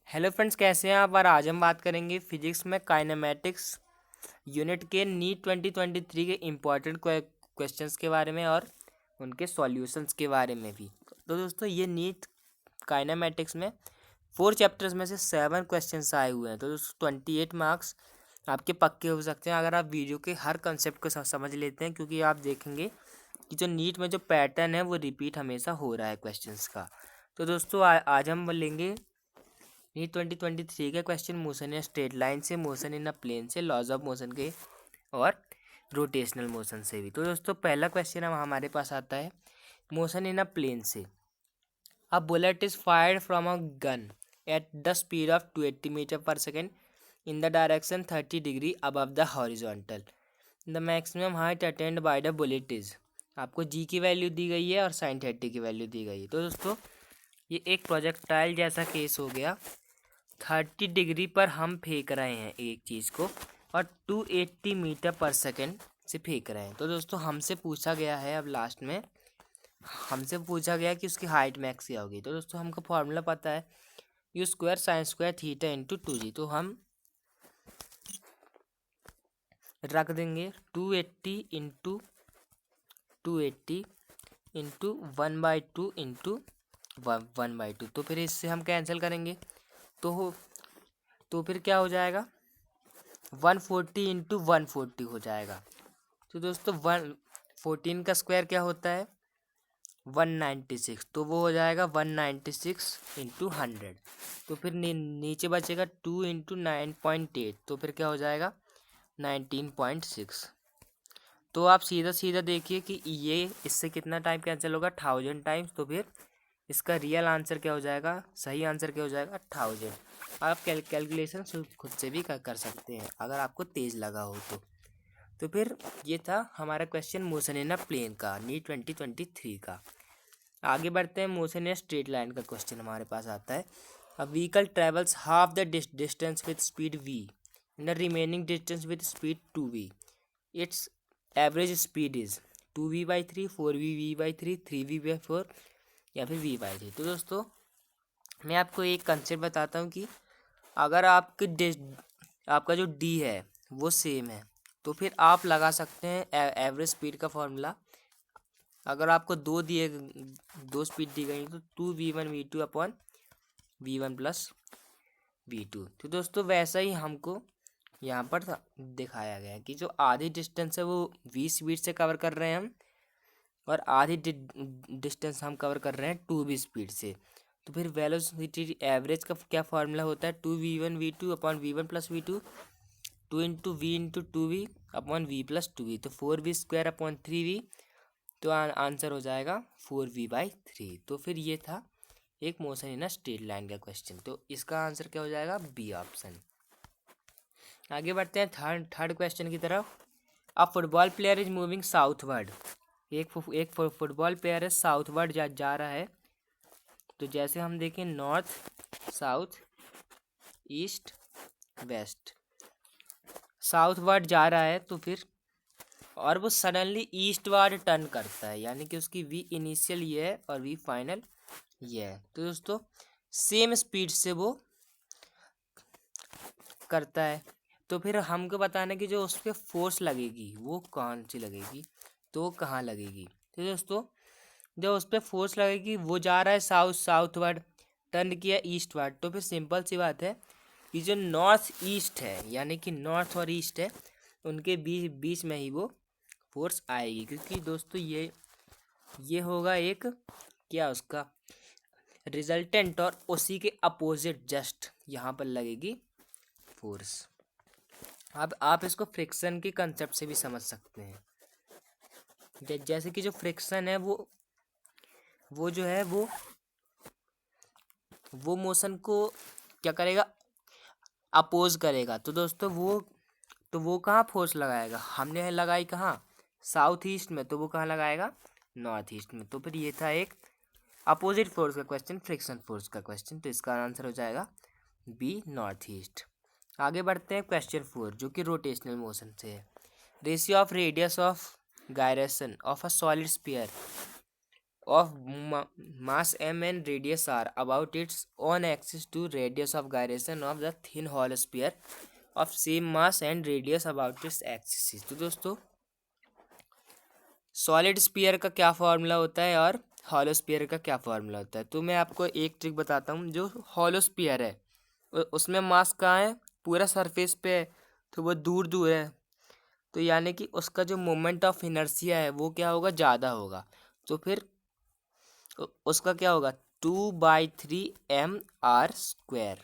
Hello friends, कैसे हैं आप। और आज हम बात करेंगे फिजिक्स में काइनेमेटिक्स यूनिट के नीट 2023 के इम्पोर्टेंट क्वेश्चंस के बारे में और उनके सॉल्यूशंस के बारे में भी। तो दोस्तों, ये नीट काइनेमेटिक्स में 4 चैप्टर्स में से 7 क्वेश्चंस आए हुए हैं। तो दोस्तों 28 मार्क्स आपके पक्के हो सकते हैं अगर आप वीडियो के हर कंसेप्ट को समझ लेते हैं, क्योंकि आप देखेंगे कि जो नीट में जो पैटर्न है वो रिपीट हमेशा हो रहा है क्वेश्चंस का। तो दोस्तों आज हम लेंगे नीट 2023 के क्वेश्चन मोशन या स्ट्रेट लाइन से, मोशन इन अ प्लेन से, लॉज ऑफ मोशन के और रोटेशनल मोशन से भी। तो दोस्तों पहला क्वेश्चन हमारे पास आता है मोशन इन अ प्लेन से। A bullet is fired from a gun at the speed of 280 metre पर second in the direction 30 degree above the horizontal. The maximum height attend by the bullet is. आपको जी की value दी गई है और sign 30 की value दी गई है। तो दोस्तों ये एक प्रोजेक्टाइल जैसा केस हो गया। 30 डिग्री पर हम फेंक रहे हैं एक चीज़ को और 280 मीटर पर सेकेंड से फेंक रहे हैं। तो दोस्तों हमसे पूछा गया है, अब लास्ट में हमसे पूछा गया कि उसकी हाइट मैक्स क्या होगी। तो दोस्तों हमको फॉर्मूला पता है, you square sine square theta into 2g। तो हम रख देंगे 280 इंटू 280 इंटू 1/2 इंटू 1/2। तो फिर इससे हम कैंसिल करेंगे तो फिर क्या हो जाएगा, 140 इंटू 140 हो जाएगा। तो दोस्तों 114 का स्क्वायर क्या होता है, 196। तो वो हो जाएगा 196 इंटू 100। तो फिर नीचे बचेगा 2 इंटू 9.8। तो फिर क्या हो जाएगा 19.6। तो आप सीधा सीधा देखिए कि ये इससे कितना टाइम कैंसिल होगा, 1000 टाइम्स। तो फिर इसका रियल आंसर क्या हो जाएगा, सही आंसर क्या हो जाएगा, 1000। आप कैलकुलेशन खुद से भी कर सकते हैं अगर आपको तेज़ लगा हो तो फिर ये था हमारा question motion in a plane का नीट 2023 का। आगे बढ़ते हैं, मोशन इन स्ट्रेट लाइन का क्वेश्चन हमारे पास आता है। A vehicle travels half the distance with speed v in the remaining distance with speed 2v। Its average speed is 2v/3, 4v/3, 3v/4 या फिर v/3। तो दोस्तों मैं आपको एक कंसेप्ट बताता हूँ कि अगर आपका जो डी है वो सेम है तो फिर आप लगा सकते हैं एवरेज स्पीड का फॉर्मूला। अगर आपको दो स्पीड दी गई तो 2v1v2 upon v1 plus v2। तो दोस्तों वैसा ही हमको यहाँ पर दिखाया गया है कि जो आधी डिस्टेंस है वो v स्पीड से कवर कर रहे हैं हम, और आधी डिस्टेंस हम कवर कर रहे हैं 2v स्पीड से। तो फिर वेलोसिटी एवरेज का क्या फॉर्मूला होता है, 2v1v2 upon v1 plus v2, 2 into V into 2v upon v plus 2v। तो 4v स्क्वायर अपॉन 3v। तो आंसर हो जाएगा 4v/3। तो फिर ये था एक motion in a straight line का क्वेश्चन। तो इसका आंसर क्या हो जाएगा, बी ऑप्शन। आगे बढ़ते हैं थर्ड क्वेश्चन की तरफ। अ football player is moving southward. एक फुटबॉल प्लेयर है साउथवर्ड जा रहा है। तो जैसे हम देखें north south east west, southward जा रहा है तो फिर और वो सडनली ईस्टवर्ड टर्न करता है, यानी कि उसकी वी इनिशियल ये है और वी फाइनल ये है। तो दोस्तों सेम स्पीड से वो करता है। तो फिर हमको बताना कि जो उस पर फोर्स लगेगी वो कौन सी लगेगी, तो कहाँ लगेगी। तो दोस्तों जो उस पर फोर्स लगेगी वो जा रहा है साउथवर्ड, टर्न किया ईस्टवर्ड। तो फिर सिंपल सी बात है कि जो नॉर्थ ईस्ट है, यानी कि नॉर्थ और ईस्ट है, उनके बीच बीच में ही वो फोर्स आएगी। क्योंकि दोस्तों ये होगा एक क्या उसका रिजल्टेंट, और उसी के अपोजिट जस्ट यहाँ पर लगेगी फोर्स। अब आप इसको फ्रिक्शन के कंसेप्ट से भी समझ सकते हैं। जैसे कि जो फ्रिक्शन है वो जो है वो मोशन को क्या करेगा, अपोज करेगा। तो दोस्तों वो कहाँ फोर्स लगाएगा, हमने लगाई कहाँ, साउथ ईस्ट में, तो वो कहाँ लगाएगा, नॉर्थ ईस्ट में। तो फिर ये था एक अपोजिट फोर्स का क्वेश्चन, फ्रिक्शन फोर्स का क्वेश्चन। तो इसका आंसर हो जाएगा बी नॉर्थ ईस्ट। आगे बढ़ते हैं क्वेश्चन 4 जो कि रोटेशनल मोशन से है। Ratio of radius of gyration of a solid sphere of mass m and radius r about its own axis to radius of gyration of the thin hollow sphere of same mass and radius about its axis। तो दोस्तों solid sphere का क्या formula होता है और hollow sphere का क्या formula होता है। तो मैं आपको एक ट्रिक बताता हूँ। जो हॉलो स्फीयर है उसमें मास कहाँ है, पूरा सरफेस पे है, तो वो दूर दूर है, तो यानी कि उसका जो मोमेंट ऑफ इनर्शिया है वो क्या होगा, ज़्यादा होगा। तो फिर उसका क्या होगा, 2/3 mr²।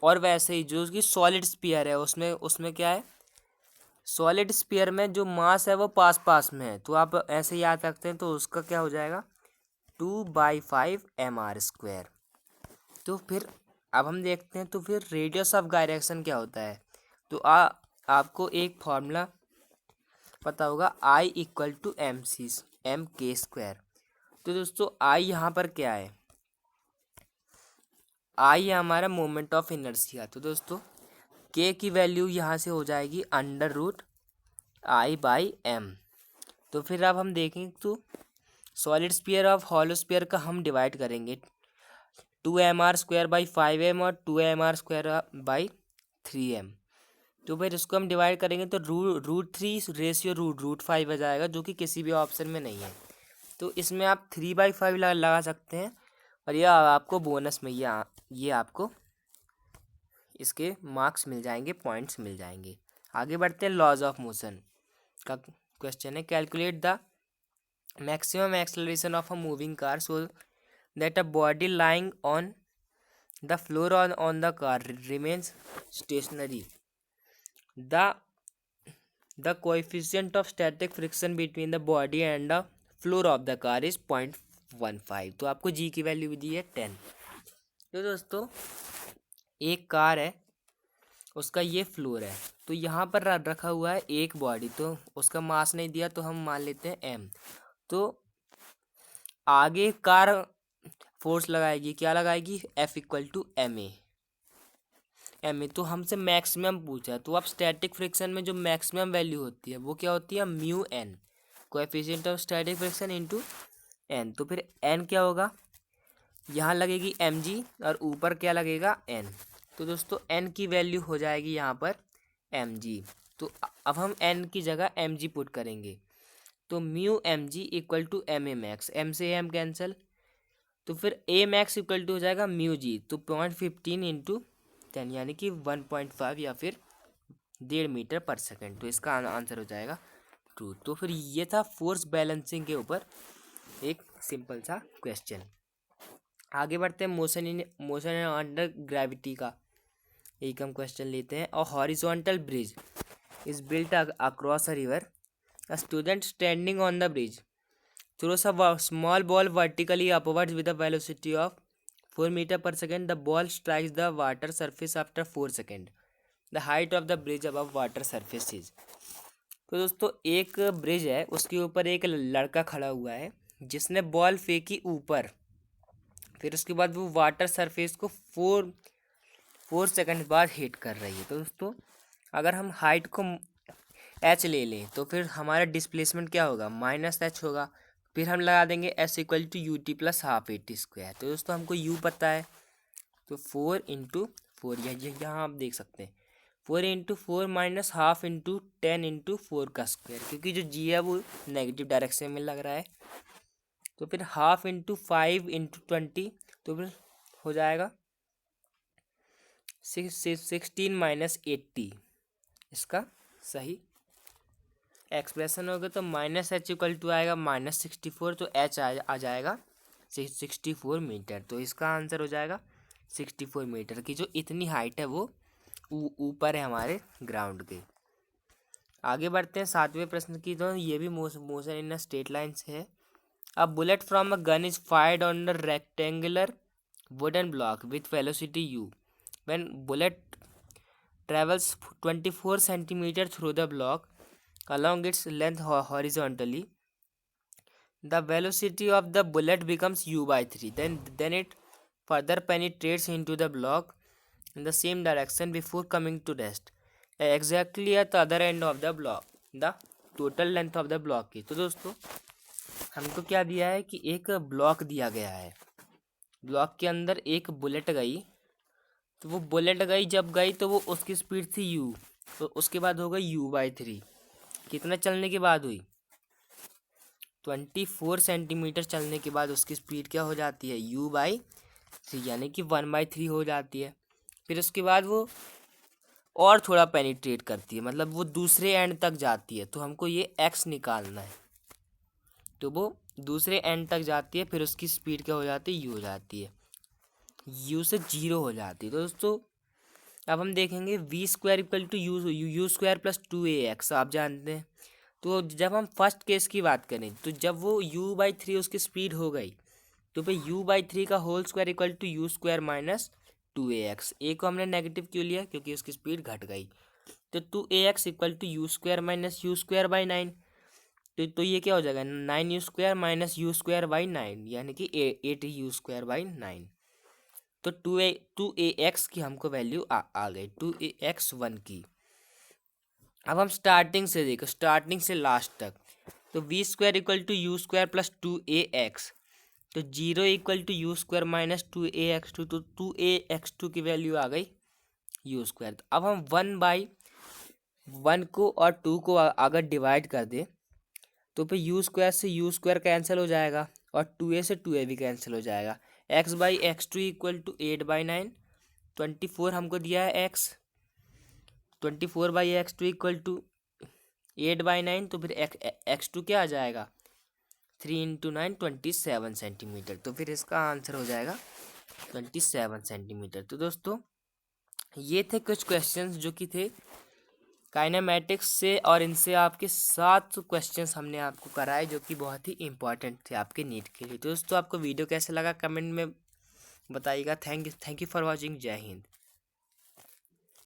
और वैसे ही जो उसकी सॉलिड स्फीयर है उसमें उसमें क्या है, सॉलिड स्फीयर में जो मास है वो पास पास में है, तो आप ऐसे याद रखते हैं, तो उसका क्या हो जाएगा 2/5 mr²। तो फिर अब हम देखते हैं, तो फिर रेडियस ऑफ गायरेक्शन क्या होता है। तो आपको एक फॉर्मूला पता होगा, I = mc/m²। तो दोस्तों आई यहाँ पर क्या है, आई है हमारा मोमेंट ऑफ इनर्शिया। तो दोस्तों के की वैल्यू यहाँ से हो जाएगी √I/m। तो फिर अब हम देखें, तो solid sphere of hollow sphere का हम डिवाइड करेंगे 2mr²/5m और 2mr²/3m। तो फिर इसको हम डिवाइड करेंगे तो √3 √5 आ जाएगा, जो कि किसी भी ऑप्शन में नहीं है। तो इसमें आप 3/5 लगा सकते हैं, और यह आपको बोनस में ये आपको इसके मार्क्स मिल जाएंगे, पॉइंट्स मिल जाएंगे। आगे बढ़ते हैं, लॉज ऑफ मोशन का क्वेश्चन है। Calculate the maximum acceleration of a moving car so that a body lying on the floor on the car remains stationary. The coefficient of static friction between the body and the floor of the car is 0.15। तो आपको जी की value दी है 10। तो दोस्तों एक car है, उसका ये फ्लोर है, तो यहाँ पर रखा हुआ है एक बॉडी, तो उसका मास नहीं दिया, तो हम मान लेते हैं m। तो आगे कार फोर्स लगाएगी, क्या लगाएगी, F = ma। तो हमसे मैक्सिमम पूछा है, तो अब स्टैटिक फ्रिक्शन में जो मैक्सिमम वैल्यू होती है वो क्या होती है, μn, coefficient of static friction into n। तो फिर n क्या होगा, यहाँ लगेगी mg और ऊपर क्या लगेगा n। तो दोस्तों n की वैल्यू हो जाएगी यहाँ पर mg। तो अब हम n की जगह mg पुट करेंगे, तो μmg = ma max, m से m कैंसिल, तो फिर a max = हो जाएगा μg। तो 0.15 × 10 यानी कि 1.5 या फिर 1.5 मीटर पर सेकेंड। तो इसका आंसर हो जाएगा 2। तो फिर ये था फोर्स बैलेंसिंग के ऊपर एक सिंपल सा क्वेश्चन। आगे बढ़ते हैं, मोशन अंडर ग्रेविटी का एक हम क्वेश्चन लेते हैं। A horizontal bridge is built across a river. A student standing on the bridge throws a small ball vertically upwards with a velocity of 4 meter per second. The ball strikes the water surface after 4 seconds. The height of the bridge above water surface is। तो दोस्तों एक bridge है, उसके ऊपर एक लड़का खड़ा हुआ है जिसने बॉल फेंकी ऊपर, फिर उसके बाद वो वाटर सरफेस को 4 सेकंड बाद हिट कर रही है। तो दोस्तों अगर हम हाइट को h ले लें, तो फिर हमारा डिस्प्लेसमेंट क्या होगा, -h होगा। फिर हम लगा देंगे S = ut + ½ AT²। तो दोस्तों हमको u पता है, तो 4 × 4, यहाँ आप देख सकते हैं 4 × 4 - ½ × 10 × 4 का स्क्वायर, क्योंकि जो g है वो नेगेटिव डायरेक्शन में लग रहा है। तो फिर ½ × 5 × 20, तो फिर हो जाएगा 16 - 80। इसका सही एक्सप्रेशन होगा, तो -h = आएगा -64, तो h आ जाएगा 64 मीटर। तो इसका आंसर हो जाएगा 64 मीटर की जो इतनी हाइट है वो ऊपर है हमारे ग्राउंड के। आगे बढ़ते हैं 7वें प्रश्न की। तो ये भी मोशन इन स्ट्रेट लाइन से है। A bullet from a gun is fired on the rectangular wooden block with velocity u। When bullet travels 24 centimeter through the block along its length horizontally, the velocity of the bullet becomes u/3. Then it further penetrates into the block in the same direction before coming to rest exactly at the other end of the block. The total length of the block is। तो दोस्तों हमको क्या दिया है कि एक block दिया गया है, ब्लॉक के अंदर एक बुलेट गई, तो वो बुलेट गई, जब गई तो वो उसकी स्पीड थी यू, तो उसके बाद हो गई u/3। कितना चलने के बाद हुई? 24 सेंटीमीटर चलने के बाद उसकी स्पीड क्या हो जाती है? u/3, यानी कि 1/3 हो जाती है। फिर उसके बाद वो और थोड़ा पेनिट्रेट करती है, मतलब वो दूसरे एंड तक जाती है, तो हमको ये x निकालना है। तो वो दूसरे एंड तक जाती है, फिर उसकी स्पीड क्या हो जाती है? u हो जाती है, u से 0 हो जाती है। तो दोस्तों अब हम देखेंगे v² = u² + 2ax, आप जानते हैं। तो जब हम फर्स्ट केस की बात करें, तो जब वो u/3 उसकी स्पीड हो गई, तो फिर u/3 का होल स्क्वायर = u² - 2ax। ए को हमने नेगेटिव क्यों लिया? क्योंकि उसकी स्पीड घट गई। तो 2ax = u² - u²/9। तो ये क्या हो जाएगा? 9u² - u²/9, यानी कि 8u²/9। तो 2ax की हमको वैल्यू आ गई, 2ax1 की। अब हम स्टार्टिंग से देखो, स्टार्टिंग से लास्ट तक। तो v² = u² + 2ax, तो 0 = u² - 2ax2, तो 2ax2 की वैल्यू आ गई u²। तो अब हम 1/1 को और 2 को अगर डिवाइड कर दे, तो फिर u² से u² कैंसिल हो जाएगा, और 2a से 2a भी कैंसिल हो जाएगा। x/x2 = 8/9, 24 हमको दिया है x, 24/x2 = 8/9, तो फिर x2 क्या आ जाएगा? 3 × 9 27 सेंटीमीटर। तो फिर इसका आंसर हो जाएगा 27 सेंटीमीटर। तो दोस्तों ये थे कुछ क्वेश्चंस जो कि थे काइनेमैटिक्स से, और इनसे आपके 7 क्वेश्चंस हमने आपको कराए, जो कि बहुत ही इंपॉर्टेंट थे आपके नीट के लिए। तो दोस्तों आपको वीडियो कैसा लगा कमेंट में बताइएगा। Thank you for watching. जय हिंद।